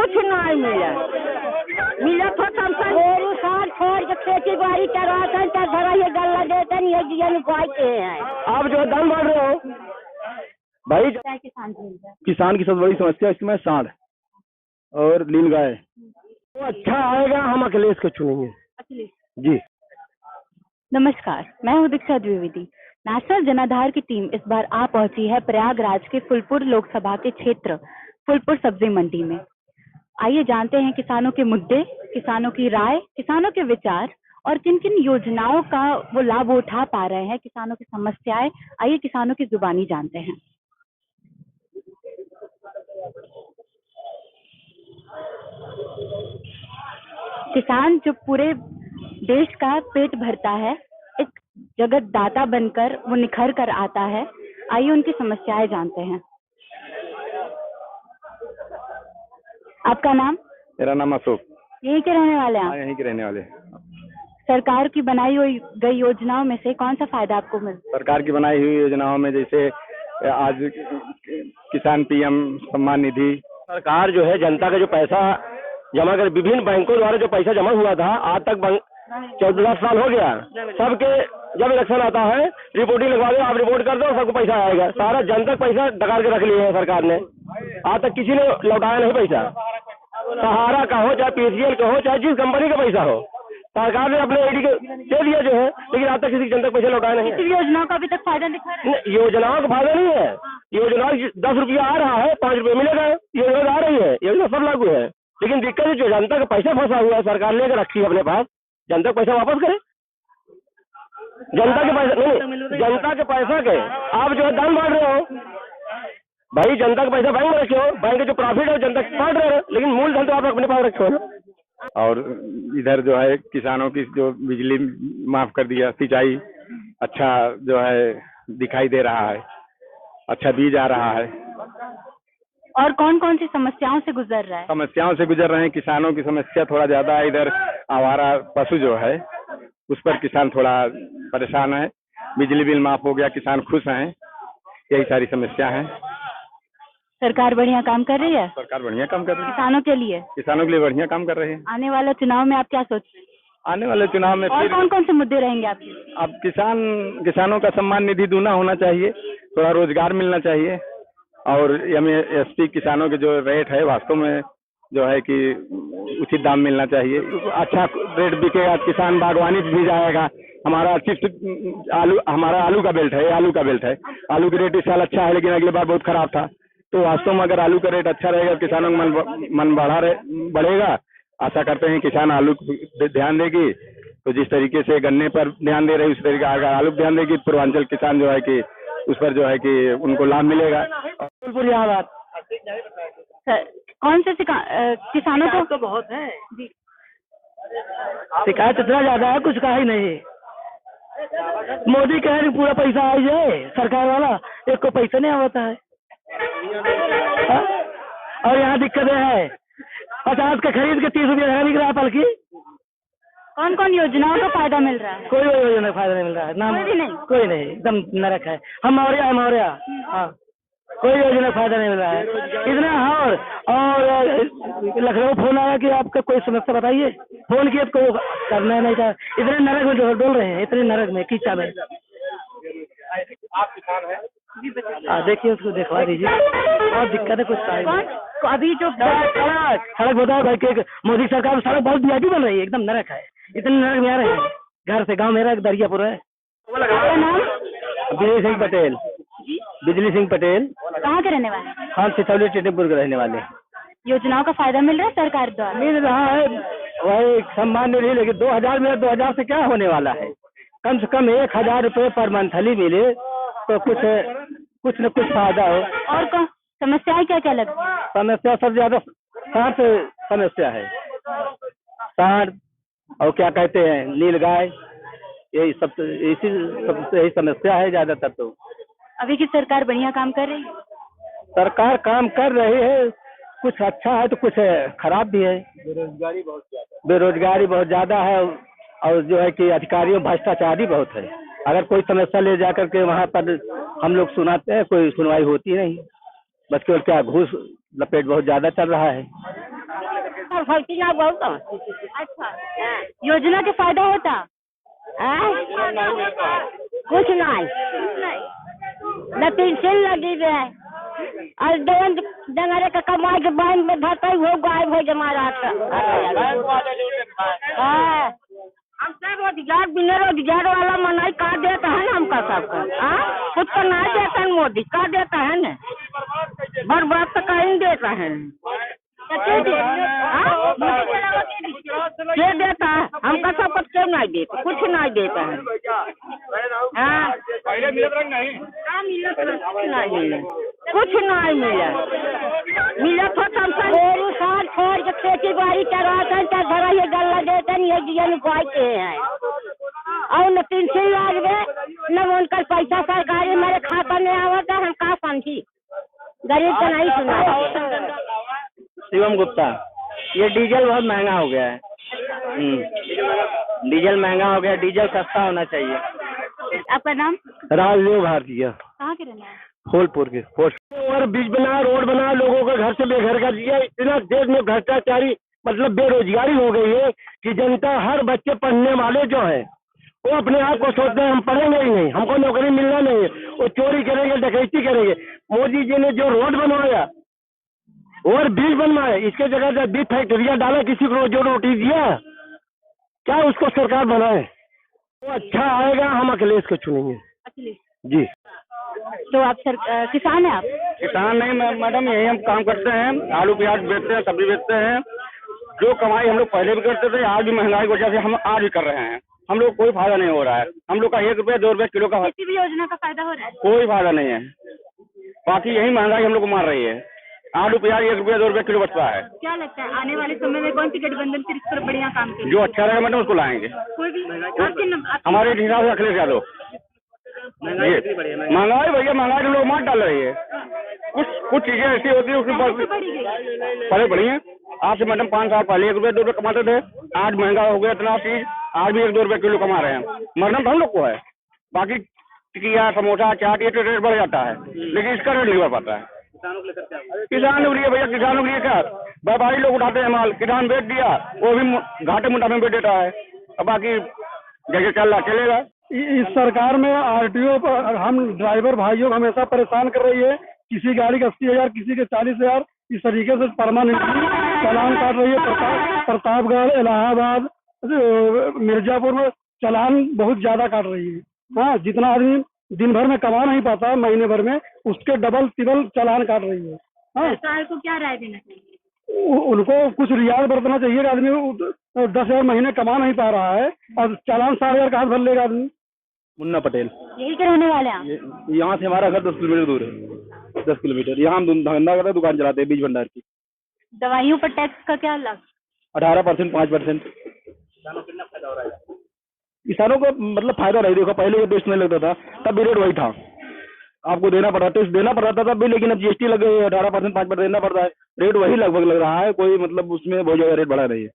कुछ नहीं मिला। मिला तो हम सब साल छोड़ के खेती बाड़ी करवाते हैं, भरा ये गल्ला देते हैं, ये जियन उगाते हैं। आप जो दाम बढ़ रहे हो भाई, किसान की सबसे बड़ी समस्या इसमें सांड और नीलगाय। तो अच्छा आएगा, हम अखिलेश को चुनेंगे जी। नमस्कार, मैं हूँ दीक्षा द्विवेदी। नेशनल जनाधार की टीम इस बार आ पहुंची है प्रयागराज के फूलपुर लोकसभा के क्षेत्र फूलपुर सब्जी मंडी में। आइए जानते हैं किसानों के मुद्दे, किसानों की राय, किसानों के विचार और किन किन योजनाओं का वो लाभ उठा पा रहे हैं, किसानों की समस्याएं। आइए किसानों की जुबानी जानते हैं। किसान जो पूरे देश का पेट भरता है, एक जगत दाता बनकर वो निखर कर आता है। आइए उनकी समस्याएं जानते हैं। आपका नाम? मेरा नाम अशोक। यहीं के रहने वाले हैं आप? यहीं के रहने वाले। सरकार की बनाई हुई गई योजनाओं में से कौन सा फायदा आपको मिलता? सरकार की बनाई हुई योजनाओं में जैसे आज किसान पीएम सम्मान निधि, सरकार जो है जनता का जो पैसा जमा कर, विभिन्न बैंकों द्वारा जो पैसा जमा हुआ था आज तक 14 साल हो गया। सबके जब इलेक्शन आता है रिपोर्टिंग लगवा दो, आप रिपोर्ट कर दो, सबको पैसा आएगा। सारा जनता पैसा डकार के रख लिया है सरकार ने, आज तक किसी ने लौटाया नहीं पैसा। सहारा का हो चाहे पीसीएल का हो चाहे जिस कंपनी का पैसा हो, सरकार ने अपने एडी को दे दिया जो है, लेकिन आज तक किसी जनता को पैसा लौटाया नहीं है। योजनाओं का अभी तक फायदा दिखा रहा है? योजनाओं का फायदा नहीं है। योजना 10 रुपया आ रहा है, 5 रुपये मिलेगा। योजना आ रही है, योजना सब लागू है, लेकिन दिक्कत है जो जनता का पैसा फंसा हुआ है, सरकार लेकर रखी है अपने पास। जनता का पैसा वापस करे। जनता के पैसा नहीं, जनता के पैसा के आप जो है दाम बांट रहे हो भाई। जनता का पैसा बैंक में रखे हो, बैंक का जो प्रॉफिट है जनता बांट रहे हो, लेकिन मूलधन तो आप अपने पास रखे हो। और इधर जो है किसानों की जो बिजली माफ कर दिया, सिंचाई अच्छा जो है दिखाई दे रहा है, अच्छा बीज आ रहा है। और कौन कौन सी समस्याओं से गुजर रहा है? समस्याओं से गुजर रहे हैं। किसानों की समस्या थोड़ा ज्यादा है। इधर आवारा पशु जो है उस पर किसान थोड़ा परेशान है। बिजली बिल माफ हो गया, किसान खुश हैं। यही सारी समस्या है। सरकार बढ़िया काम कर रही है? सरकार बढ़िया काम कर रही है। किसानों के लिए? किसानों के लिए बढ़िया काम कर रहे हैं। आने वाले चुनाव में आप क्या सोच रहे हैं? आने वाले चुनाव में और कौन कौन से मुद्दे रहेंगे आपके? अब किसानों का सम्मान निधि दूना होना चाहिए, थोड़ा रोजगार मिलना चाहिए, और एमएसपी किसानों के जो रेट है वास्तव में जो है कि उचित दाम मिलना चाहिए। अच्छा रेट बिकेगा, किसान बागवानी भी जाएगा। हमारा हमारा आलू का बेल्ट है, आलू का रेट इस साल अच्छा है, लेकिन अगले बार बहुत खराब था। तो वास्तव में अगर आलू का रेट अच्छा रहेगा, किसानों का मन बढ़ेगा। आशा करते हैं किसान आलू पे ध्यान देगी, तो जिस तरीके से गन्ने पर ध्यान दे रही उस तरीके अगर आलू ध्यान देगी, पूर्वांचल किसान जो है कि उस पर जो है कि उनको लाभ मिलेगा। कौन से किसानों को तो बहुत है जी, शिकायत इतना ज्यादा है, कुछ कहा ही नहीं। मोदी कह रहे पूरा पैसा आ जाए, सरकार वाला एक को पैसा नहीं आता है। और यहाँ दिक्कतें है, 50 का खरीद के 30 रुपया बिक रहा है पलकी। कौन कौन योजनाओं का फायदा मिल रहा है? कोई योजना का फायदा नहीं मिल रहा है, नाम कोई नहीं, एकदम नरक है। हम मौर्या हाँ, कोई योजना का फायदा नहीं मिल रहा है। इतना और लखनऊ फोन आया कि आपका कोई समस्या बताइए, फोन किया तो करना नहीं था। इतने नरक में डोल रहे हैं, इतने नरक में कीचा में। आप किसान है? देखिए उसको दिखवा दीजिए, बहुत दिक्कत है। कुछ अभी जो सड़क बताओ भाई कि मोदी सरकार में सड़क बहुत वीआईपी बन रही है, एकदम नरक है। इतने नरक में आ रहे हैं। घर से गांव मेरा दरियापुर है। आपका नाम? बिजली सिंह पटेल। कहाँ के रहने वाले? हम सितौली टिटपुर के रहने वाले। योजनाओं का फायदा मिल रहा है सरकार द्वारा? मिल रहा है, वही सम्मान निधि, लेकिन 2000 में 2000 से क्या होने वाला है। कम से कम 1000 रुपये पर मंथली मिले तो कुछ न कुछ फायदा हो। और कौन समस्याएं क्या क्या लगती है? समस्या सबसे ज्यादा सांड से समस्या है। सांड और क्या कहते हैं नीलगाय, यही समस्या है ज्यादातर। तो अभी की सरकार बढ़िया काम कर रही है? सरकार काम कर रही है, कुछ अच्छा है तो कुछ खराब भी है। बेरोजगारी बहुत ज्यादा है, और जो है कि अधिकारियों भ्रष्टाचारी बहुत है। अगर कोई समस्या ले जाकर के वहाँ पर हम लोग सुनाते हैं, कोई सुनवाई होती नहीं, बस केवल क्या घूस लपेट बहुत ज्यादा चल रहा है। हमार फलती ना बहुत। अच्छा, योजना के फायदा होता? कुछ नहीं न पेंशन लगी है और डंगरे का कमाई के बैंक में भरता वो गायब हो जमा रहा। हम सब रोजगार बिना रोजगार वाला मनाई का देता है ना हमका सबका। कुछ तो नहीं देता है मोदी, का देता है ना बर्बाद तो कहीं देता है। क्या देता है हमका सब कुछ क्यों नहीं देता, कुछ नहीं देता है। कुछ नहीं मिला तो हम साल छोड़ के खेती बाड़ी करा धरा ये गल्ला देते ये जियन उपाय के हैं और न पेंशन लागे न उनका पैसा सरकारी मेरे खाता में आवता। हम का समझी गरीब का नहीं सुना। शिवम गुप्ता। ये डीजल बहुत महंगा हो गया है। डीजल महंगा हो गया, डीजल सस्ता होना चाहिए। आपका नाम? राजदेव भारतीय। कहाँ के रहना है? फूलपुर के। और बीच बना, रोड बना, लोगों को घर से बेघर कर दिया। इतना देश में भ्रष्टाचारी मतलब बेरोजगारी हो गई है कि जनता, हर बच्चे पढ़ने वाले जो है वो अपने आप को सोचते हैं हम पढ़ेंगे ही नहीं, हमको नौकरी मिलना नहीं है, वो चोरी करेंगे, डकैती करेंगे। मोदी जी ने जो रोड बनवाया और ब्रिज बनवाया, इसके जगह 20 फैक्ट्रियां डाला, किसी को जो रोटी दिया, क्या उसको सरकार बनाए? वो अच्छा आएगा, हम अखिलेश को चुनेंगे। अखिलेश जी। तो आप किसान हैं? आप किसान नहीं मैडम, यही हम काम करते हैं, आलू प्याज बेचते हैं, सब्जी बेचते हैं। जो कमाई हम लोग पहले भी करते थे, आज भी महंगाई की वजह से हम आज भी कर रहे हैं। हम लोग कोई फायदा नहीं हो रहा है। हम लोग का 1 रुपया 2 रुपया किलो का किसी भी योजना का फायदा हो रहा है? कोई फायदा नहीं है। बाकी यही महंगाई हम लोग को मार रही है। आलू प्याज 1 रुपया 2 रुपया किलो बचता है। क्या लगता है आने वाले समय में कौन सी गठबंधन फिर इस पर बढ़िया काम करेगी? जो अच्छा रहेगा मैडम उसको लाएंगे। कोई भी हमारे हिसाब से अखिलेश यादव। महंगाई भैया, महंगाई लोग मार डाल रही है। कुछ चीजें ऐसी होती है उसके पहले बढ़ी है। आज से मैडम 5 साल पहले 1 रुपया 2 रुपया कमाते थे, आज महंगा हो गया इतना चीज, आज भी 1-2 रुपया किलो कमा रहे हैं। मरना तो हम लोग को है। बाकी टिकिया, समोसा, चाट ये तो रेट बढ़ जाता है, लेकिन इसका रेट नहीं बढ़ पाता है। किसान के लिए भैया, किसानों के लिए क्या, व्यापारी लोग उठाते हैं माल, किसान बेच दिया, वो भी घाटे मुनाफे में बेच देता है। अब बाकी जैसे चल रहा चलेगा। इस सरकार में आरटीओ पर हम ड्राइवर भाइयों को हमेशा परेशान कर रही है। किसी गाड़ी का 80,000, किसी के 40,000, इस तरीके से परमानेंटली चालान काट रही है। प्रतापगढ़, इलाहाबाद, मिर्जापुर में चालान बहुत ज्यादा काट रही है। हाँ, जितना आदमी दिन भर में कमा नहीं पाता महीने भर में, उसके डबल तिबल चालान काट रही है। हाँ, सरकार को क्या राय देना चाहिए? उनको कुछ रियायत बरतना चाहिए। आदमी 10,000 महीने कमा नहीं पा रहा है और चालान 7,000 कहाँ भर लेगा आदमी। मुन्ना पटेल। यही के रहने वाले हैं? यहाँ से हमारा घर 10 किलोमीटर दूर है। 10 किलोमीटर। यहाँ हम धंधा करते हैं, दुकान चलाते हैं बीज भंडार की। दवाइयों पर टैक्स का क्या लाभ? 18%, 5%। किसानों को मतलब फायदा नहीं। देखो पहले ये टेस्ट नहीं लगता था, तब भी रेट वही था, आपको देना पड़ा, टेस्ट देना पड़ रहा था तब भी, लेकिन अब जीएसटी लग गई, 18%, 5% देना पड़ता है। रेट वही लगभग लग रहा है, कोई मतलब उसमें बहुत ज्यादा रेट बढ़ा नहीं है,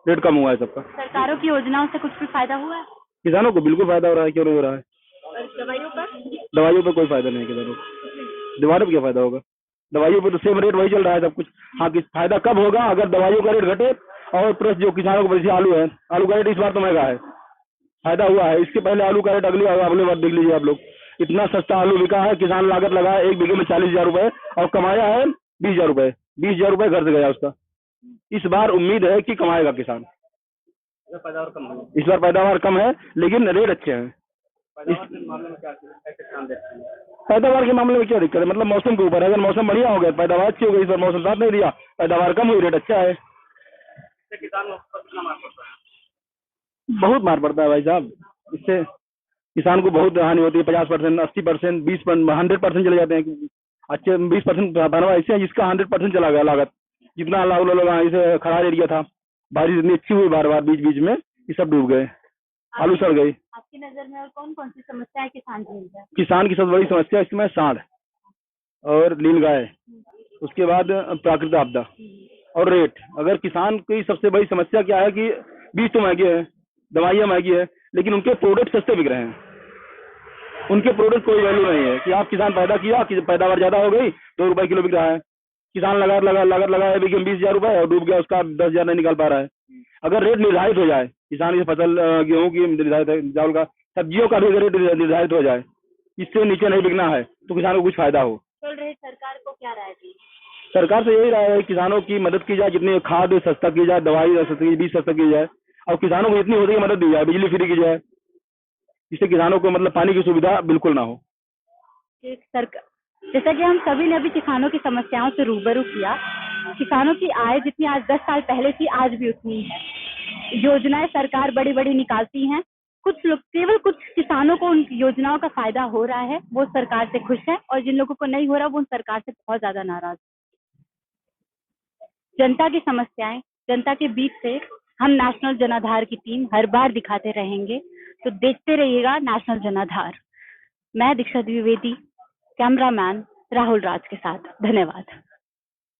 रेट कम हुआ है सबका। सरकारों की योजनाओं से कुछ भी फायदा हुआ है? किसानों को बिल्कुल फायदा हो रहा है, क्यों नहीं हो रहा है? दवाइयों पर कोई फायदा नहीं है किसानों को। दवाइयों पर क्या फायदा होगा? दवाइयों पर तो सेम रेट वही चल रहा है सब कुछ। हाँ, फायदा कब होगा? अगर दवाइयों का रेट घटे और प्लस जो किसानों को, जैसे आलू है, आलू का रेट इस बार तो महंगा है, फायदा हुआ है। इसके पहले आलू का रेट अगले बार देख लीजिए आप लोग, इतना सस्ता आलू बिका है। किसान लागत लगाया 1 बीघे में 40,000 रुपए और कमाया है 20,000 रुपए। 20,000 रुपए घर से गया उसका। इस बार उम्मीद है कि कमाएगा किसान। इस बार पैदावार कम है लेकिन रेट अच्छे हैं। पैदावार के मामले में क्या दिक्कत है? मतलब मौसम के ऊपर है। अगर मौसम बढ़िया हो गया, पैदावार अच्छी हो गई। इस बार मौसम साथ नहीं दिया, पैदावार कम हुई, रेट अच्छा है। बहुत मार पड़ता है भाई साहब, इससे किसान को बहुत हानि होती है। 50%, 80%, 20%, 100% चले जाते हैं। अच्छे 20% बनवा ऐसे है जिसका 100% चला गया लागत। जितना लोग इसे खराब एरिया था, बारिश इतनी अच्छी हुई बार बार बीच बीच में, ये सब डूब गए, आलू सड़ गई। आपकी नजर में और कौन कौन सी समस्या है किसान की? किसान की सबसे बड़ी समस्या इस समय सांड और नीलगाय, उसके बाद प्राकृतिक आपदा और रेट। अगर किसान की सबसे बड़ी समस्या क्या है कि बीज तो महंगे हैं, दवाइयाँ महंगी है, लेकिन उनके प्रोडक्ट सस्ते बिक रहे हैं। उनके प्रोडक्ट कोई वैल्यू नहीं है कि आप किसान पैदा किया कि पैदावार ज्यादा हो गई, 2 रुपए किलो बिक रहा है। किसान लागत लगाया भी 20,000 रुपए और डूब गया, उसका 10,000 नहीं निकाल पा रहा है। अगर रेट निर्धारित हो जाए, किसान की फसल गेहूं की निर्धारित है, चावल का, सब्जियों का भी अगर रेट निर्धारित हो जाए, इससे नीचे नहीं बिकना है तो किसानों को कुछ फायदा हो। चल रही सरकार को क्या राय दी? सरकार से यही राय है, किसानों की मदद की जाए, जितनी खाद सस्ता की जाए, दवाई सस्ती, बीज सस्ता की जाए, और किसानों को जितनी हो सके मदद दी जाए, बिजली फ्री की जाए, जिससे किसानों को मतलब पानी की सुविधा बिल्कुल ना हो। जैसा कि हम सभी ने अभी किसानों की समस्याओं से रूबरू किया, किसानों की आय जितनी आज 10 साल पहले थी आज भी उतनी है। योजनाएं सरकार बड़ी बड़ी निकालती हैं, कुछ लोग, केवल कुछ किसानों को उन योजनाओं का फायदा हो रहा है, वो सरकार से खुश है, और जिन लोगों को नहीं हो रहा वो उन सरकार से बहुत ज्यादा नाराज। जनता की समस्याएं, जनता के बीच से हम नेशनल जनाधार की टीम हर बार दिखाते रहेंगे, तो देखते रहिएगा नेशनल जनाधार। मैं दीक्षा द्विवेदी, कैमरामैन राहुल राज के साथ। धन्यवाद।